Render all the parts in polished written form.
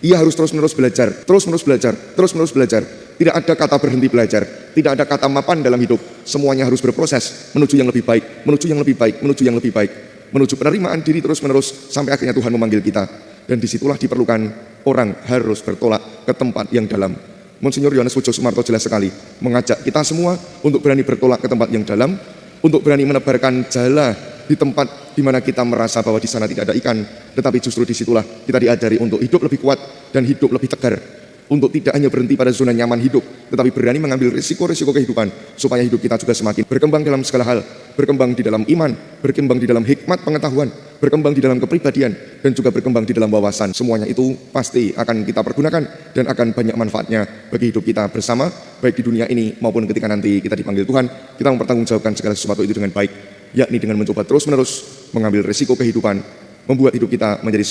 Ia harus terus-menerus belajar, terus-menerus belajar, terus-menerus belajar. Tidak ada kata berhenti belajar, tidak ada kata mapan dalam hidup. Semuanya harus berproses menuju yang lebih baik, menuju yang lebih baik, menuju yang lebih baik, menuju penerimaan diri terus-menerus sampai akhirnya Tuhan memanggil kita. Dan disitulah diperlukan orang harus bertolak ke tempat yang dalam. Monsinyur Yohanes Pujo Sumarto jelas sekali mengajak kita semua untuk berani bertolak ke tempat yang dalam, untuk berani menebarkan jala di tempat di mana kita merasa bahwa di sana tidak ada ikan, tetapi justru disitulah kita diajari untuk hidup lebih kuat dan hidup lebih tegar, untuk tidak hanya berhenti pada zona nyaman hidup, tetapi berani mengambil risiko-risiko kehidupan, supaya hidup kita juga semakin berkembang dalam segala hal, berkembang di dalam iman, berkembang di dalam hikmat pengetahuan, berkembang di dalam kepribadian, dan juga berkembang di dalam wawasan. Semuanya itu pasti akan kita pergunakan dan akan banyak manfaatnya bagi hidup kita bersama, baik di dunia ini maupun ketika nanti kita dipanggil Tuhan, kita mempertanggungjawabkan segala sesuatu itu dengan baik, yakni dengan mencoba terus-menerus mengambil risiko kehidupan, membuat hidup kita menjadi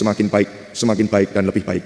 semakin baik dan lebih baik.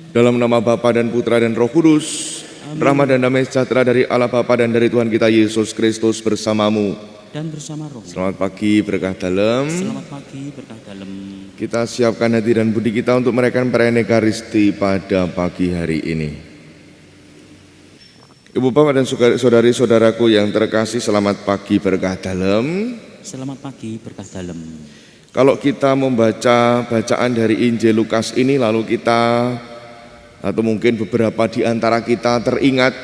Dalam nama Bapa dan Putra dan Roh Kudus, rahmat dan damai sejahtera dari Allah Bapa dan dari Tuhan kita Yesus Kristus bersamamu dan bersama roh. Selamat pagi berkah dalam. Selamat pagi berkah dalam. Kita siapkan hati dan budi kita untuk merayakan perayaan Ekaristi pada pagi hari ini. Ibu bapak dan saudari-saudaraku yang terkasih, selamat pagi berkah dalam. Selamat pagi berkah dalam. Kalau kita membaca bacaan dari Injil Lukas ini, lalu kita atau mungkin beberapa di antara kita teringat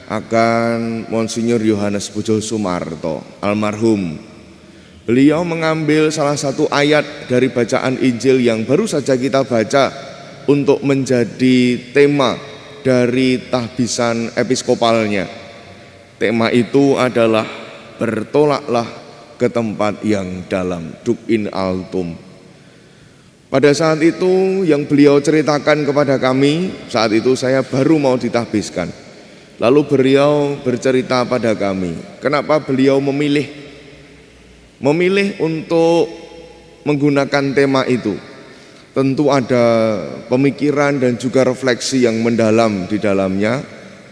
akan Monsinyur Yohanes Pujo Sumarto almarhum. Beliau mengambil salah satu ayat dari bacaan Injil yang baru saja kita baca untuk menjadi tema dari tahbisan episkopalnya. Tema itu adalah bertolaklah ke tempat yang dalam, duk in altum. Pada saat itu yang beliau ceritakan kepada kami, saat itu saya baru mau ditahbiskan. Lalu beliau bercerita pada kami, kenapa beliau memilih untuk menggunakan tema itu. Tentu ada pemikiran dan juga refleksi yang mendalam di dalamnya,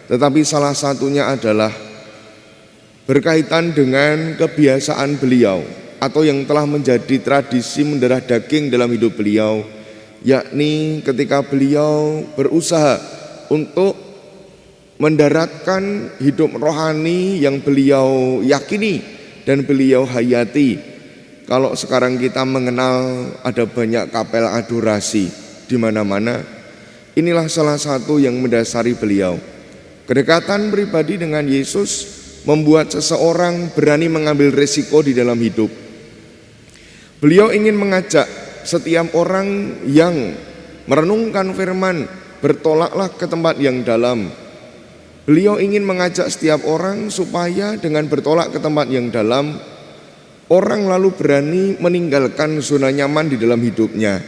tetapi salah satunya adalah berkaitan dengan kebiasaan beliau atau yang telah menjadi tradisi mendarah daging dalam hidup beliau, yakni ketika beliau berusaha untuk mendaratkan hidup rohani yang beliau yakini dan beliau hayati. Kalau sekarang kita mengenal ada banyak kapel adorasi di mana-mana, inilah salah satu yang mendasari beliau. Kedekatan pribadi dengan Yesus membuat seseorang berani mengambil resiko di dalam hidup. Beliau ingin mengajak setiap orang yang merenungkan firman, bertolaklah ke tempat yang dalam. Beliau ingin mengajak setiap orang supaya dengan bertolak ke tempat yang dalam, orang lalu berani meninggalkan zona nyaman di dalam hidupnya.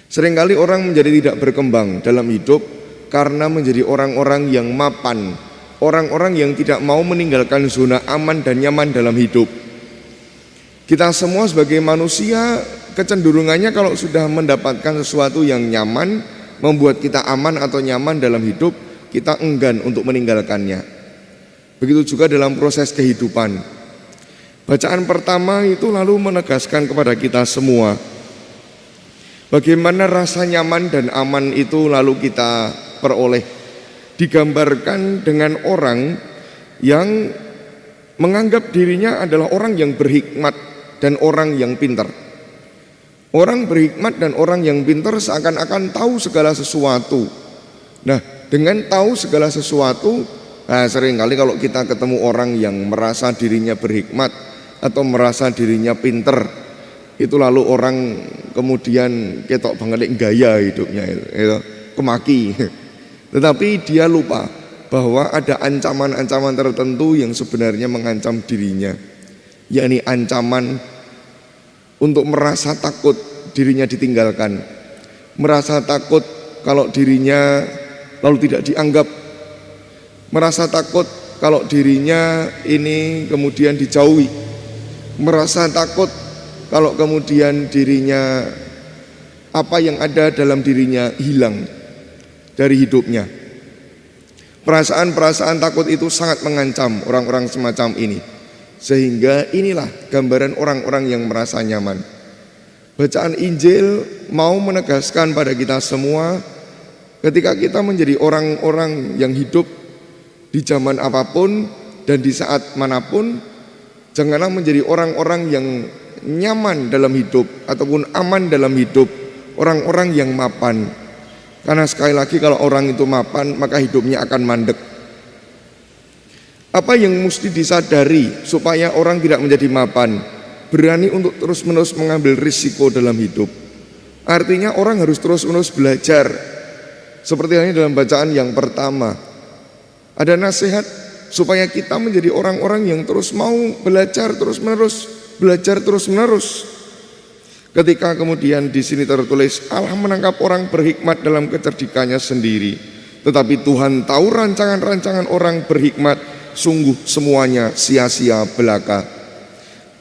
Seringkali orang menjadi tidak berkembang dalam hidup karena menjadi orang-orang yang mapan, orang-orang yang tidak mau meninggalkan zona aman dan nyaman dalam hidup. Kita semua sebagai manusia kecenderungannya kalau sudah mendapatkan sesuatu yang nyaman, membuat kita aman atau nyaman dalam hidup, kita enggan untuk meninggalkannya. Begitu juga dalam proses kehidupan. Bacaan pertama itu lalu menegaskan kepada kita semua bagaimana rasa nyaman dan aman itu lalu kita peroleh. Digambarkan dengan orang yang menganggap dirinya adalah orang yang berhikmat dan orang yang pintar. Orang berhikmat dan orang yang pintar seakan-akan tahu segala sesuatu. Nah, dengan tahu segala sesuatu, seringkali kalau kita ketemu orang yang merasa dirinya berhikmat atau merasa dirinya pintar, Itu lalu orang kemudian ketok banget gaya hidupnya itu kemaki. Tetapi dia lupa bahwa ada ancaman-ancaman tertentu yang sebenarnya mengancam dirinya, yakni ancaman untuk merasa takut dirinya ditinggalkan, merasa takut kalau dirinya lalu tidak dianggap, merasa takut kalau dirinya ini kemudian dijauhi, merasa takut kalau kemudian dirinya apa yang ada dalam dirinya hilang dari hidupnya. Perasaan-perasaan takut itu sangat mengancam orang-orang semacam ini. Sehingga inilah gambaran orang-orang yang merasa nyaman. Bacaan Injil mau menegaskan pada kita semua, ketika kita menjadi orang-orang yang hidup di zaman apapun dan di saat manapun, janganlah menjadi orang-orang yang nyaman dalam hidup ataupun aman dalam hidup, orang-orang yang mapan. Karena sekali lagi kalau orang itu mapan, maka hidupnya akan mandek. Apa yang mesti disadari supaya orang tidak menjadi mapan? Berani untuk terus-menerus mengambil risiko dalam hidup. Artinya orang harus terus-menerus belajar. Seperti halnya dalam bacaan yang pertama, ada nasihat supaya kita menjadi orang-orang yang terus mau belajar terus-menerus, belajar terus-menerus. Ketika kemudian di sini tertulis Allah menangkap orang berhikmat dalam kecerdikannya sendiri, tetapi Tuhan tahu rancangan-rancangan orang berhikmat, sungguh semuanya sia-sia belaka.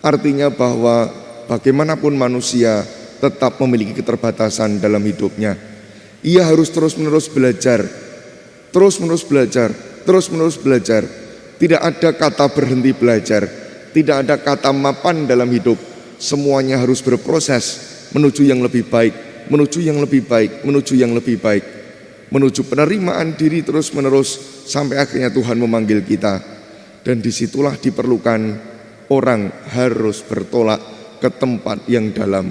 Artinya bahwa bagaimanapun manusia tetap memiliki keterbatasan dalam hidupnya. Ia harus terus-menerus belajar, terus-menerus belajar, terus-menerus belajar. Tidak ada kata berhenti belajar, tidak ada kata mapan dalam hidup. Semuanya harus berproses menuju yang lebih baik, menuju yang lebih baik, menuju yang lebih baik, menuju penerimaan diri terus-menerus sampai akhirnya Tuhan memanggil kita. Dan disitulah diperlukan orang harus bertolak ke tempat yang dalam.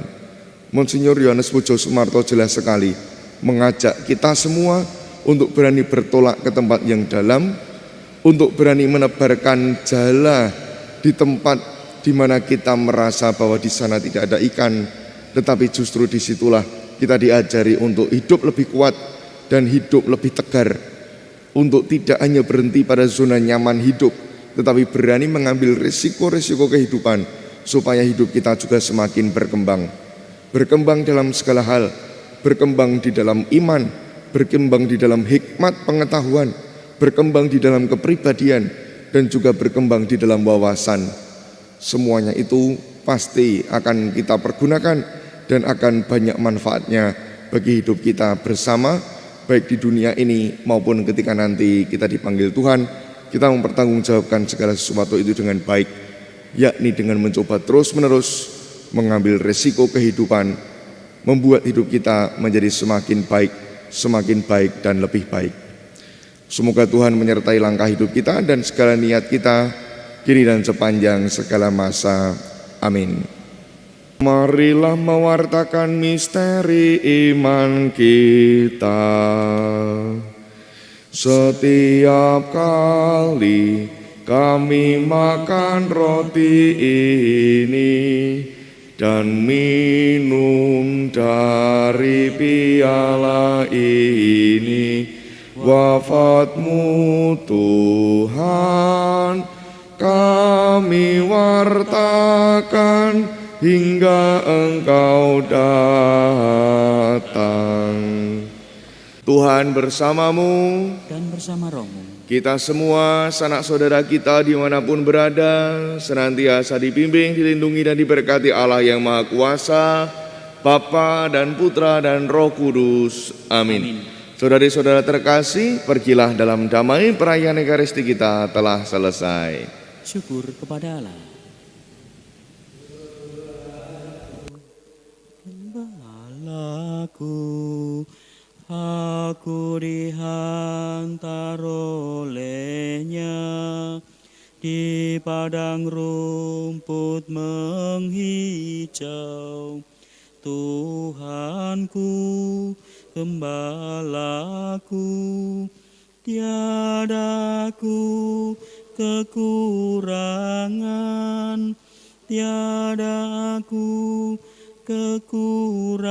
Monsinyur Yohanes Pujo Sumarto jelas sekali mengajak kita semua untuk berani bertolak ke tempat yang dalam, untuk berani menebarkan jala di tempat di mana kita merasa bahwa di sana tidak ada ikan, tetapi justru disitulah kita diajari untuk hidup lebih kuat dan hidup lebih tegar, untuk tidak hanya berhenti pada zona nyaman hidup, tetapi berani mengambil risiko-risiko kehidupan supaya hidup kita juga semakin berkembang, berkembang dalam segala hal, berkembang di dalam iman, berkembang di dalam hikmat pengetahuan, berkembang di dalam kepribadian, dan juga berkembang di dalam wawasan. Semuanya itu pasti akan kita pergunakan dan akan banyak manfaatnya bagi hidup kita bersama, baik di dunia ini maupun ketika nanti kita dipanggil Tuhan. Kita mempertanggungjawabkan segala sesuatu itu dengan baik, yakni dengan mencoba terus-menerus mengambil resiko kehidupan, membuat hidup kita menjadi semakin baik dan lebih baik. Semoga Tuhan menyertai langkah hidup kita dan segala niat kita kini dan sepanjang segala masa. Amin. Marilah mewartakan misteri iman kita. Setiap kali kami makan roti ini dan minum dari piala ini, wafat-Mu Tuhan kami wartakan hingga Engkau datang. Tuhan bersamamu dan bersama rohmu. Kita semua, sanak saudara kita dimanapun berada, senantiasa dibimbing, dilindungi dan diberkati Allah yang Maha Kuasa, Bapa dan Putra dan Roh Kudus. Amin. Saudari-saudara terkasih, pergilah dalam damai, perayaan Ekaristi kita telah selesai. Syukur kepada Allah. Gembalaku, aku dihantar olehnya di padang rumput menghijau. Tuhanku, gembalaku, tiadaku kekurangan, tiada aku kekurangan.